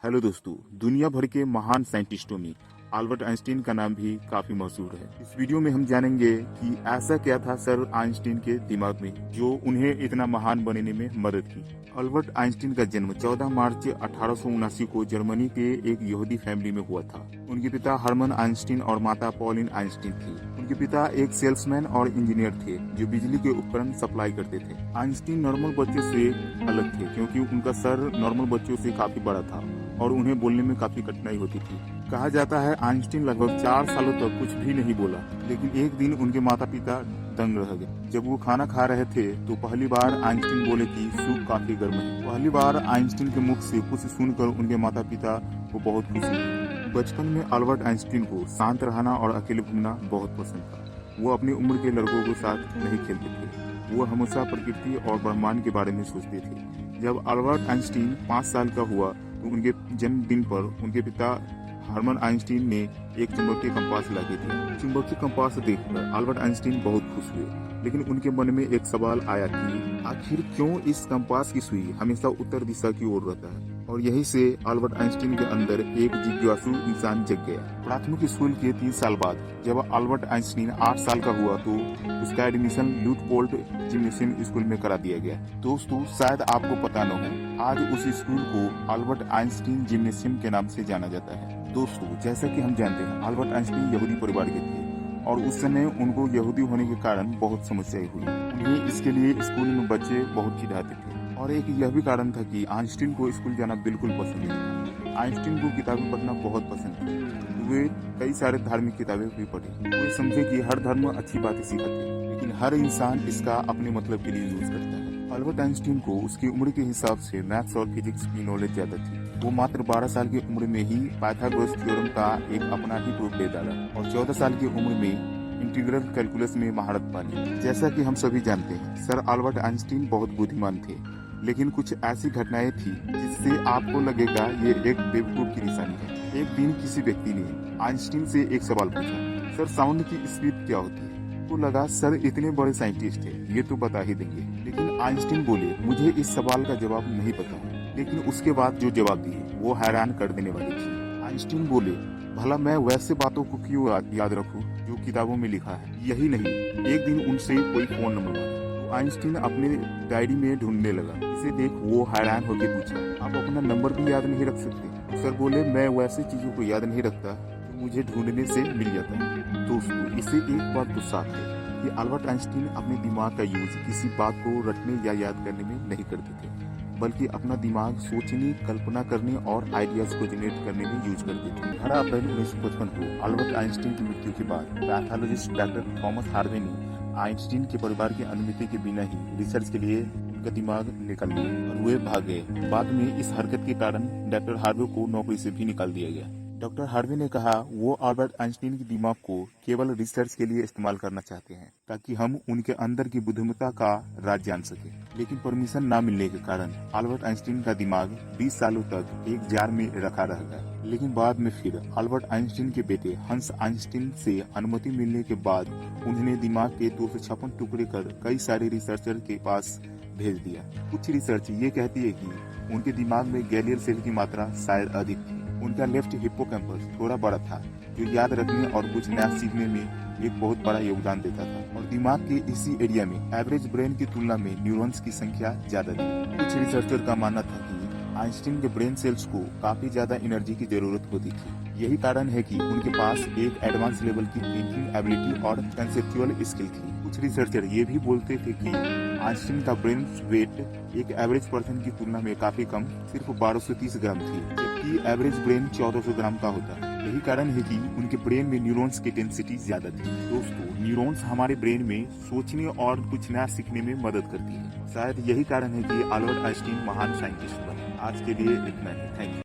Hello दोस्तों, दुनिया भर के महान साइंटिस्टों में अल्बर्ट आइंस्टीन का नाम भी काफी मशहूर है। इस वीडियो में हम जानेंगे कि ऐसा क्या था सर आइंस्टीन के दिमाग में जो उन्हें इतना महान बनने में मदद की। अल्बर्ट आइंस्टीन का जन्म 14 मार्च 1879 को जर्मनी के एक यहूदी फैमिली में हुआ था। उनके पिता हरमन आइंस्टीन और माता पॉलिन आइंस्टीन थी। उनके पिता एक सेल्समैन और इंजीनियर थे जो बिजली के उपकरण सप्लाई करते थे। आइंस्टीन नॉर्मल बच्चों से अलग थे क्योंकि उनका सर नॉर्मल बच्चों से काफी बड़ा था और उन्हें बोलने में काफी कठिनाई होती थी। कहा जाता है आइंस्टीन लगभग 4 सालों तक कुछ भी नहीं बोला, लेकिन एक दिन उनके माता पिता दंग रह गए। जब वो खाना खा रहे थे तो पहली बार आइंस्टीन बोले कि सूप काफी गर्म है। पहली बार आइंस्टीन के मुख से कुछ सुनकर उनके माता पिता को बहुत खुशी हुई। बचपन में अल्बर्ट आइंस्टीन को शांत रहना और अकेले घूमना बहुत पसंद था। वो अपनी उम्र के लड़कों के साथ नहीं खेलते थे। वो हमेशा प्रकृति और ब्रह्मांड के बारे में सोचते थे। जब अल्बर्ट आइंस्टीन 5 साल का हुआ तो उनके जन्मदिन पर उनके पिता हरमन आइंस्टीन ने एक चुंबकीय कंपास ला के दिया। चुंबकीय कंपास देखकर अल्बर्ट आइंस्टीन बहुत खुश हुए, लेकिन उनके मन में एक सवाल आया कि आखिर क्यों इस कंपास की सुई हमेशा उत्तर दिशा की ओर रहता है। और यही से अल्बर्ट आइंस्टीन के अंदर एक जिज्ञासु इंसान जग गया। प्राथमिक स्कूल के 3 साल बाद जब अल्बर्ट आइंस्टीन 8 साल का हुआ तो उसका एडमिशन ल्यूटपोल्ट जिम्नेशियम स्कूल में करा दिया गया। दोस्तों, शायद आपको पता न हो, आज उस स्कूल को अल्बर्ट आइंस्टीन जिम्नेशियम के नाम से जाना जाता है। दोस्तों, जैसा कि हम जानते हैं अल्बर्ट आइंस्टीन यहूदी परिवार के थे और उस समय उनको यहूदी होने के कारण बहुत समस्याएं हुई। उन्हें इसके लिए स्कूल में बच्चे बहुत चिढ़ाते थे और एक यह भी कारण था कि आइंस्टीन को स्कूल जाना बिल्कुल पसंद नहीं था। आइंस्टीन को किताबें पढ़ना बहुत पसंद थी। वे कई सारे धार्मिक किताबें भी पढ़ी। वे समझे कि हर धर्म अच्छी बातें सिखाते, लेकिन हर इंसान इसका अपने मतलब के लिए यूज करता है। अल्बर्ट आइंस्टीन को उसकी उम्र के हिसाब से मैथ्स और फिजिक्स की नॉलेज ज्यादा थी। वो मात्र 12 साल की उम्र में ही पाइथागोरस थ्योरम का एक अपना ही प्रूफ दे डाला और 14 साल की उम्र में इंटीग्रल कैलकुलस में महारत पा ली। जैसा कि हम सभी जानते हैं, सर अल्बर्ट आइंस्टीन बहुत बुद्धिमान थे, लेकिन कुछ ऐसी घटनाएं थी जिससे आपको लगेगा ये एक बेवकूफ की निशानी है। एक दिन किसी व्यक्ति ने आइंस्टीन से एक सवाल पूछा, सर साउंड की स्पीड क्या होती है? तो लगा सर इतने बड़े साइंटिस्ट हैं, ये तो बता ही देंगे। लेकिन आइंस्टीन बोले मुझे इस सवाल का जवाब नहीं पता। लेकिन उसके बाद जो जवाब दिए वो हैरान कर देने वाली थी। आइंस्टीन बोले भला मैं वैसे बातों को क्यों याद रखूं जो किताबों में लिखा है। यही नहीं, एक दिन उनसे कोई फोन नंबर मांगा। आइंस्टीन अपने डायरी में ढूंढने लगा। इसे देख वो हैरान होकर पूछा, आप अपना नंबर भी याद नहीं रख सकते? सर बोले मैं वैसे चीजों को याद नहीं रखता जो मुझे ढूंढने से मिल जाता है। दोस्तों, इसे एक बात तो साफ है कि अल्बर्ट आइंस्टीन अपने दिमाग का यूज किसी बात को रटने या याद करने में नहीं करते थे, बल्कि अपना दिमाग सोचने, कल्पना करने और आइडियाज को जनरेट करने में यूज करते थे। 18 अप्रैल 1955 को अल्बर्ट आइंस्टीन की मृत्यु के बाद पैथोलॉजिस्ट डॉक्टर थॉमस हार्वे ने आइंस्टीन के परिवार की अनुमति के बिना ही रिसर्च के लिए उनका दिमाग निकाल लिया और वे भाग गए। बाद में इस हरकत के कारण डॉक्टर हार्वे को नौकरी से भी निकाल दिया गया। डॉक्टर हार्वे ने कहा वो अल्बर्ट आइंस्टीन के दिमाग को केवल रिसर्च के लिए इस्तेमाल करना चाहते हैं ताकि हम उनके अंदर की बुद्धिमत्ता का राज जान सके। लेकिन परमिशन न मिलने के कारण अल्बर्ट आइंस्टीन का दिमाग 20 सालों तक एक जार में रखा रह गया। लेकिन बाद में फिर अल्बर्ट आइंस्टीन के बेटे हंस आइंस्टीन से अनुमति मिलने के बाद उन्होंने दिमाग के 256 टुकड़े कर कई सारे रिसर्चर के पास भेज दिया। कुछ रिसर्च ये कहती है कि उनके दिमाग में गैलियर सेल की मात्रा शायद अधिक थी। उनका लेफ्ट हिप्पोकैम्पस थोड़ा बड़ा था जो याद रखने और कुछ नया सीखने में एक बहुत बड़ा योगदान देता था और दिमाग के इसी एरिया में एवरेज ब्रेन की तुलना में न्यूरॉन्स की संख्या ज्यादा थी। कुछ रिसर्चर का मानना था कि आइंस्टीन के ब्रेन सेल्स को काफी ज्यादा एनर्जी की जरूरत होती थी। यही कारण है कि उनके पास एक एडवांस लेवल की थिंकिंग एबिलिटी और कंसेप्चुअल स्किल थी। कुछ रिसर्चर ये भी बोलते थे कि आइंस्टीन का ब्रेन वेट एक एवरेज पर्सन की तुलना में काफी कम, सिर्फ 1230 ग्राम थी, जबकि एवरेज ब्रेन 1400 ग्राम का होता है। यही कारण है कि उनके ब्रेन में न्यूरॉन्स की डेंसिटी ज्यादा थी। दोस्तों, न्यूरॉन्स हमारे ब्रेन में सोचने और कुछ नया सीखने में मदद करती है। शायद यही कारण है कि अल्बर्ट आइंस्टीन महान साइंटिस्ट बने। आज के लिए इतना ही। Thank you.